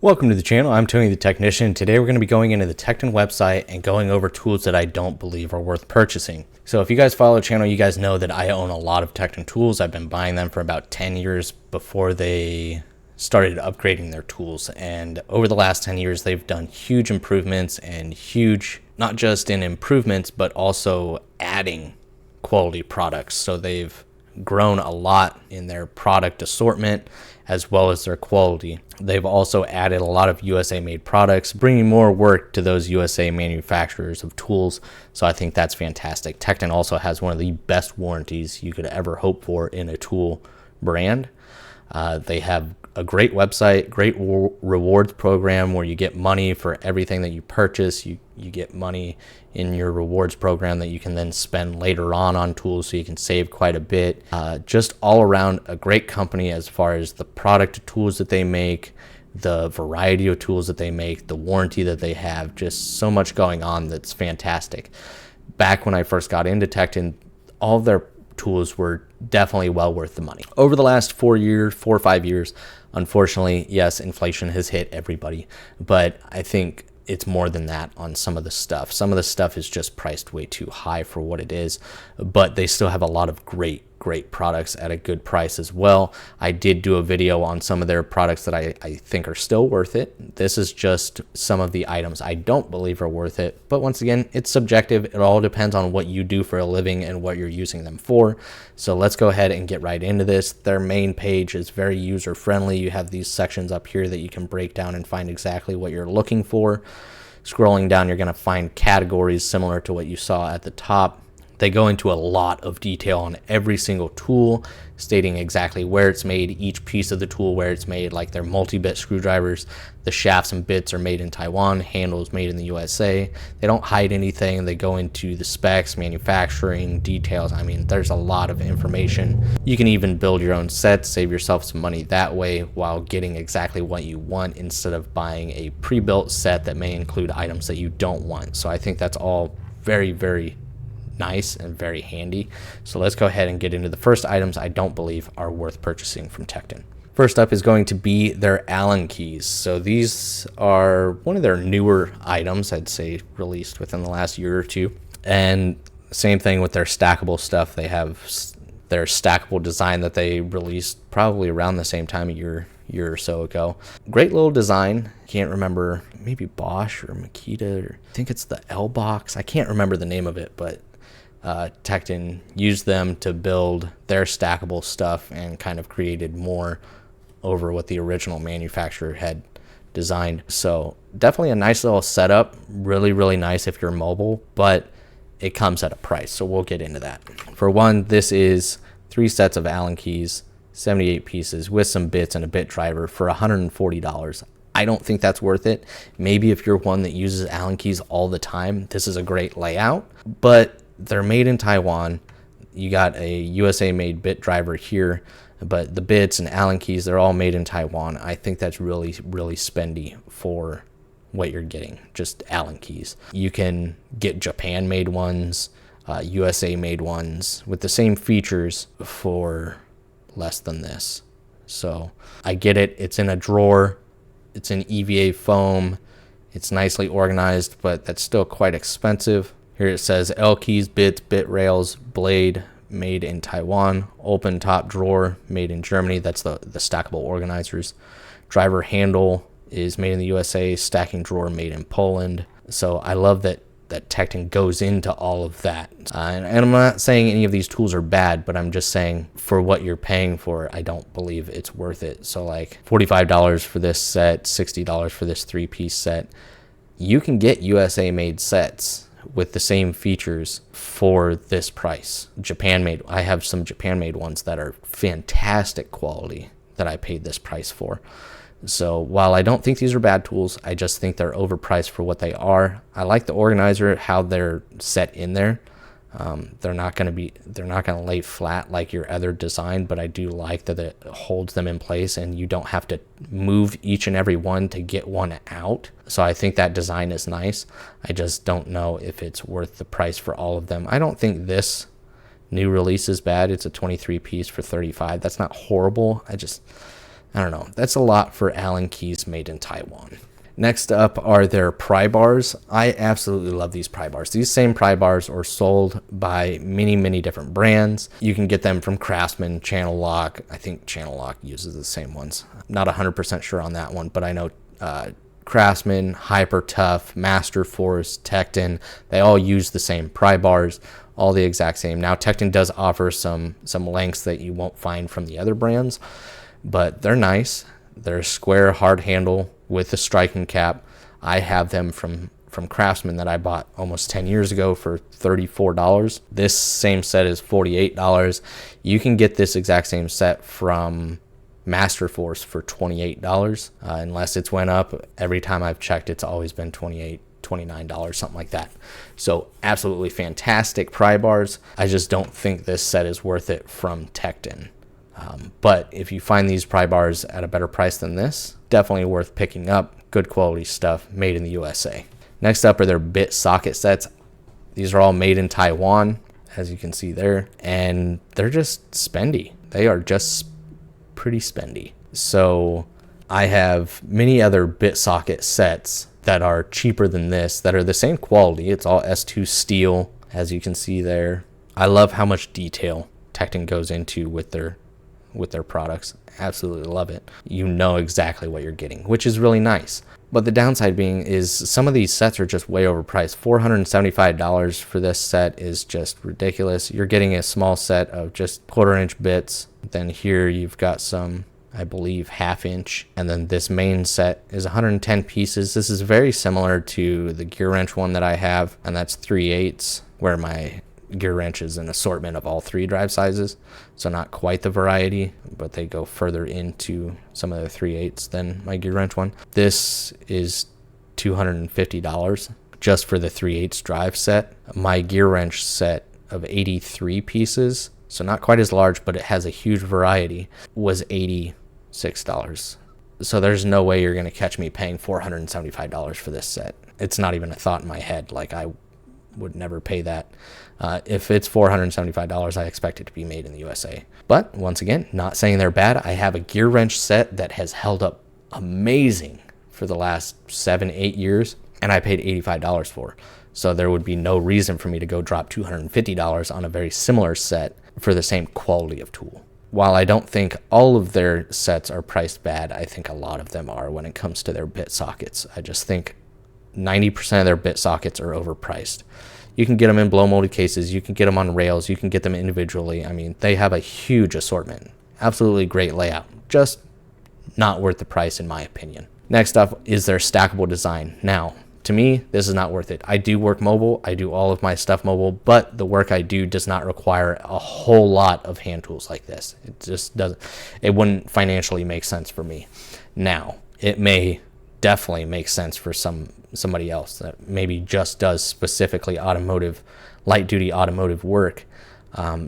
Welcome to the channel. I'm Tony the Technician. Today we're going to be going into the Tekton website and going over tools that I don't believe are worth purchasing. So if you guys follow the channel, you guys know that I own a lot of Tekton tools. I've been buying them for about 10 years before they started upgrading their tools. And over the last 10 years, they've done huge improvements and not just in improvements, but also adding quality products. So they've grown a lot in their product assortment as well as their quality. They've also added a lot of USA made products, bringing more work to those USA manufacturers of tools. So I think that's fantastic. Tekton also has one of the best warranties you could ever hope for in a tool brand. They have a great website, great rewards program where you get money for everything that you purchase. You get money in your rewards program that you can then spend later on tools, so you can save quite a bit. Just all around a great company as far as the product tools that they make, the variety of tools that they make, the warranty that they have, just so much going on that's fantastic. Back when I first got into Tekton, all of their tools were definitely well worth the money. Over the last 4 or 5 years, unfortunately, yes, inflation has hit everybody, but I think it's more than that on some of the stuff. Some of the stuff is just priced way too high for what it is, but they still have a lot of great products at a good price as well. I did do a video on some of their products that I think are still worth it. This is just some of the items I don't believe are worth it, but once again, it's subjective. It all depends on what you do for a living and what you're using them for. So let's go ahead and get right into this. Their main page is very user friendly. You have these sections up here that you can break down and find exactly what you're looking for. Scrolling down, you're going to find categories similar to what you saw at the top. They go into a lot of detail on every single tool, stating exactly where it's made, each piece of the tool where it's made, like their multi-bit screwdrivers. The shafts and bits are made in Taiwan, handles made in the USA. They don't hide anything. They go into the specs, manufacturing, details. I mean, there's a lot of information. You can even build your own sets, save yourself some money that way while getting exactly what you want instead of buying a pre-built set that may include items that you don't want. So I think that's all very nice and very handy. So let's go ahead and get into the first items I don't believe are worth purchasing from Tekton. First up is going to be their Allen keys. So these are one of their newer items, I'd say, released within the last year or two. And same thing with their stackable stuff. They have their Stackable Design that they released probably around the same time, a year or so ago. Great little design. Can't remember, maybe Bosch or Makita, or I think it's the L box. I can't remember the name of it, but Tekton used them to build their stackable stuff and kind of created more over what the original manufacturer had designed. So definitely a nice little setup, really nice if you're mobile, but it comes at a price, so we'll get into that. For one, this is 3 sets of Allen keys, 78 pieces with some bits and a bit driver for $140. I don't think that's worth it. Maybe if you're one that uses Allen keys all the time, this is a great layout, but they're made in Taiwan. You got a USA made bit driver here, but the bits and Allen keys, they're all made in Taiwan. I think that's really spendy for what you're getting, just Allen keys. You can get Japan made ones, USA made ones with the same features for less than this. So I get it. It's in a drawer. It's in EVA foam. It's nicely organized, but that's still quite expensive. Here it says L keys, bits, bit rails, blade made in Taiwan, open top drawer made in Germany. That's the stackable organizers. Driver handle is made in the USA, stacking drawer made in Poland. So I love that Tekton goes into all of that. And I'm not saying any of these tools are bad, but I'm just saying for what you're paying for, I don't believe it's worth it. So like $45 for this set, $60 for this 3-piece set. You can get USA made sets with the same features for this price. Japan made, I have some Japan made ones that are fantastic quality that I paid this price for. So while I don't think these are bad tools, I just think they're overpriced for what they are. I like the organizer, how they're set in there. They're not going to lay flat like your other design, but I do like that it holds them in place and you don't have to move each and every one to get one out. So I think that design is nice. I just don't know if it's worth the price for all of them. I don't think this new release is bad. It's a 23 piece for $35. That's not horrible. I don't know. That's a lot for Allen keys made in Taiwan. Next up are their Pry Bars. I absolutely love these Pry Bars. These same Pry Bars are sold by many different brands. You can get them from Craftsman, Channel Lock. I think Channel Lock uses the same ones. Not 100% sure on that one, but I know Craftsman, Hyper Tough, Master Force, Tekton, they all use the same Pry Bars, all the exact same. Now Tekton does offer some lengths that you won't find from the other brands, but they're nice. They're a square hard handle with a striking cap. I have them from Craftsman that I bought almost 10 years ago for $34. This same set is $48. You can get this exact same set from Master Force for $28, unless it's went up. Every time I've checked, it's always been $28, $29, something like that. So absolutely fantastic Pry Bars. I just don't think this set is worth it from Tekton. But if you find these Pry Bars at a better price than this, definitely worth picking up. Good quality stuff made in the USA. Next up are their bit socket sets. These are all made in Taiwan, as you can see there, and they're just spendy. They are just pretty spendy. So I have many other bit socket sets that are cheaper than this, that are the same quality. It's all S2 steel, as you can see there. I love how much detail Tekton goes into with their products. Absolutely love it. You know exactly what you're getting, which is really nice. But the downside being is some of these sets are just way overpriced. $475 for this set is just ridiculous. You're getting a small set of just 1/4-inch bits. Then here you've got some, I believe, 1/2 inch. And then this main set is 110 pieces. This is very similar to the gear wrench one that I have, and that's 3/8, where my gear wrench is an assortment of all 3 drive sizes. So not quite the variety, but they go further into some of the 3/8 than my gear wrench one. This is $250 just for the 3/8 drive set. My gear wrench set of 83 pieces, so not quite as large, but it has a huge variety, was $86. So there's no way you're going to catch me paying $475 for this set. It's not even a thought in my head. Like, I would never pay that. If it's $475, I expect it to be made in the USA. But once again, not saying they're bad. I have a gear wrench set that has held up amazing for the last 7-8 years, and I paid $85 for. So there would be no reason for me to go drop $250 on a very similar set for the same quality of tool. While I don't think all of their sets are priced bad, I think a lot of them are when it comes to their bit sockets. I just think 90% of their bit sockets are overpriced. You can get them in blow molded cases. You can get them on rails. You can get them individually. I mean, they have a huge assortment. Absolutely great layout. Just not worth the price, in my opinion. Next up is their Stackable Design. Now, to me, this is not worth it. I do work mobile. I do all of my stuff mobile, but the work I do does not require a whole lot of hand tools like this. It just doesn't. It wouldn't financially make sense for me. Now, it may definitely make sense for somebody else that maybe just does specifically light duty automotive work.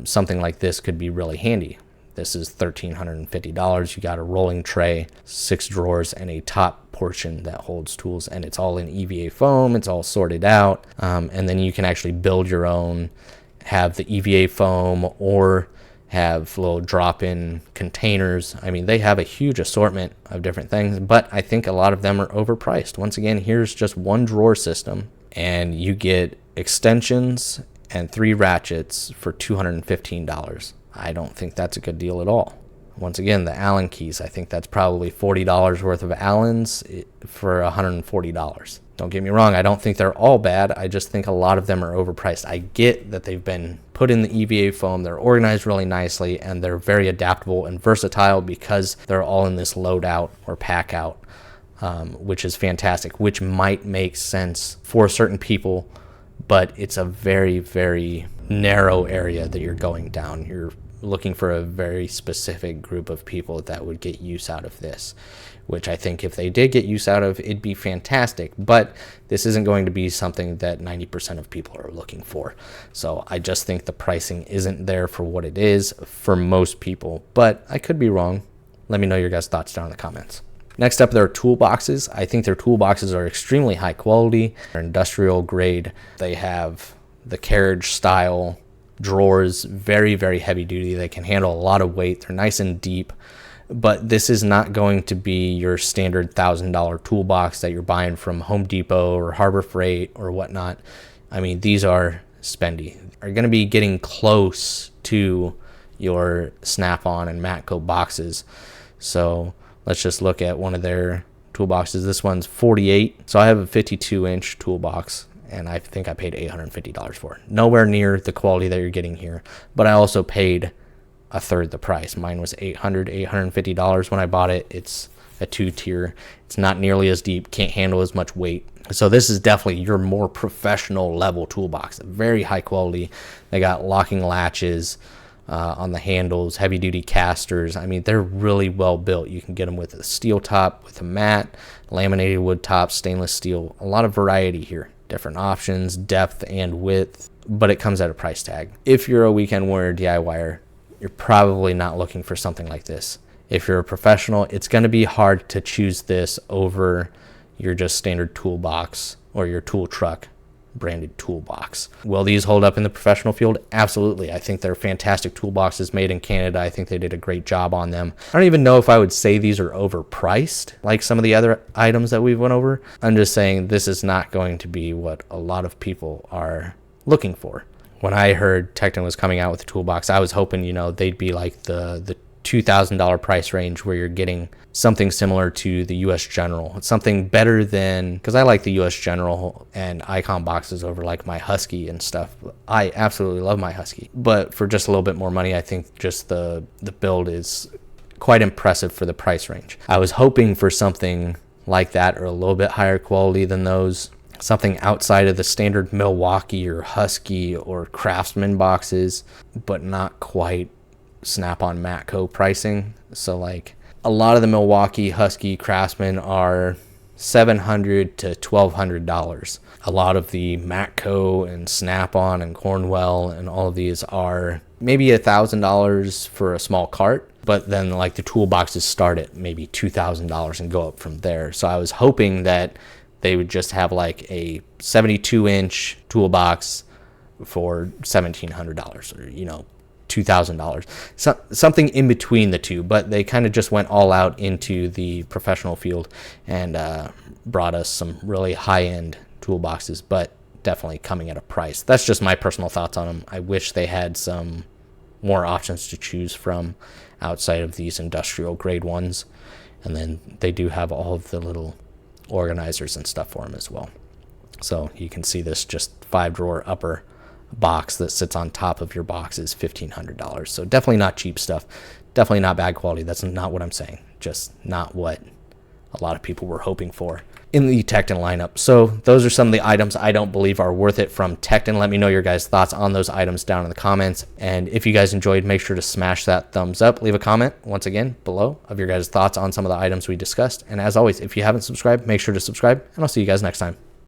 Something like this could be really handy. This is $1,350. You got a rolling tray, 6 drawers, and a top portion that holds tools, and it's all in EVA foam. It's all sorted out, and then you can actually build your own, have the EVA foam, or have little drop-in containers. I mean, they have a huge assortment of different things, but I think a lot of them are overpriced. Once again, here's just one drawer system, and you get extensions and 3 ratchets for $215. I don't think that's a good deal at all. Once again, the Allen keys, I think that's probably $40 worth of Allens for $140. Don't get me wrong, I don't think they're all bad. I just think a lot of them are overpriced. I get that they've been put in the EVA foam, they're organized really nicely, and they're very adaptable and versatile because they're all in this load out or pack out, which is fantastic, which might make sense for certain people, but it's a very, very narrow area that you're going down. You're looking for a very specific group of people that would get use out of this, which I think if they did get use out of, it'd be fantastic. But this isn't going to be something that 90% of people are looking for. So I just think the pricing isn't there for what it is for most people, but I could be wrong. Let me know your guys' thoughts down in the comments. Next up, their toolboxes. I think their toolboxes are extremely high quality. They're industrial grade. They have the carriage style drawers, very, very heavy duty. They can handle a lot of weight. They're nice and deep, but this is not going to be your standard $1,000 toolbox that you're buying from Home Depot or Harbor Freight or whatnot. I mean, these are spendy. Are going to be getting close to your Snap-on and Matco boxes. So let's just look at one of their toolboxes. This one's 48. So I have a 52-inch toolbox, and I think I paid $850 for it. Nowhere near the quality that you're getting here, but I also paid a third the price. Mine was $850 when I bought it. It's a 2-tier. It's not nearly as deep, can't handle as much weight. So this is definitely your more professional level toolbox. Very high quality. They got locking latches on the handles, heavy duty casters. I mean, they're really well built. You can get them with a steel top, with a matte, laminated wood top, stainless steel. A lot of variety here. Different options, depth and width, but it comes at a price tag. If you're a weekend warrior DIYer, you're probably not looking for something like this. If you're a professional, it's going to be hard to choose this over your just standard toolbox or your tool truck branded toolbox. Will these hold up in the professional field? Absolutely. I think they're fantastic toolboxes made in Canada. I think they did a great job on them. I don't even know if I would say these are overpriced like some of the other items that we've went over. I'm just saying this is not going to be what a lot of people are looking for. When I heard Tekton was coming out with a toolbox, I was hoping, they'd be like the $2,000 price range where you're getting something similar to the US General. It's something better than, because I like the US General and Icon boxes over like my Husky and stuff. I absolutely love my Husky, but for just a little bit more money, I think just the build is quite impressive for the price range. I was hoping for something like that or a little bit higher quality than those. Something outside of the standard Milwaukee or Husky or Craftsman boxes, but not quite Snap-on Matco pricing. So like a lot of the Milwaukee, Husky, Craftsman are $700 to $1,200. A lot of the Matco and Snap-on and Cornwell and all of these are maybe $1,000 for a small cart, but then like the toolboxes start at maybe $2,000 and go up from there. So I was hoping that they would just have like a 72-inch toolbox for $1,700 or, $2,000, something in between the two, but they kind of just went all out into the professional field and brought us some really high-end toolboxes, but definitely coming at a price. That's just my personal thoughts on them. I wish they had some more options to choose from outside of these industrial grade ones, and then they do have all of the little organizers and stuff for them as well. So you can see this just 5-drawer upper box that sits on top of your box is $1,500. So definitely not cheap stuff, definitely not bad quality. That's not what I'm saying, just not what a lot of people were hoping for in the Tekton lineup. So those are some of the items I don't believe are worth it from Tekton. Let me know your guys' thoughts on those items down in the comments, and if you guys enjoyed, make sure to smash that thumbs up. Leave a comment once again below of your guys' thoughts on some of the items we discussed, and as always, if you haven't subscribed, make sure to subscribe, and I'll see you guys next time.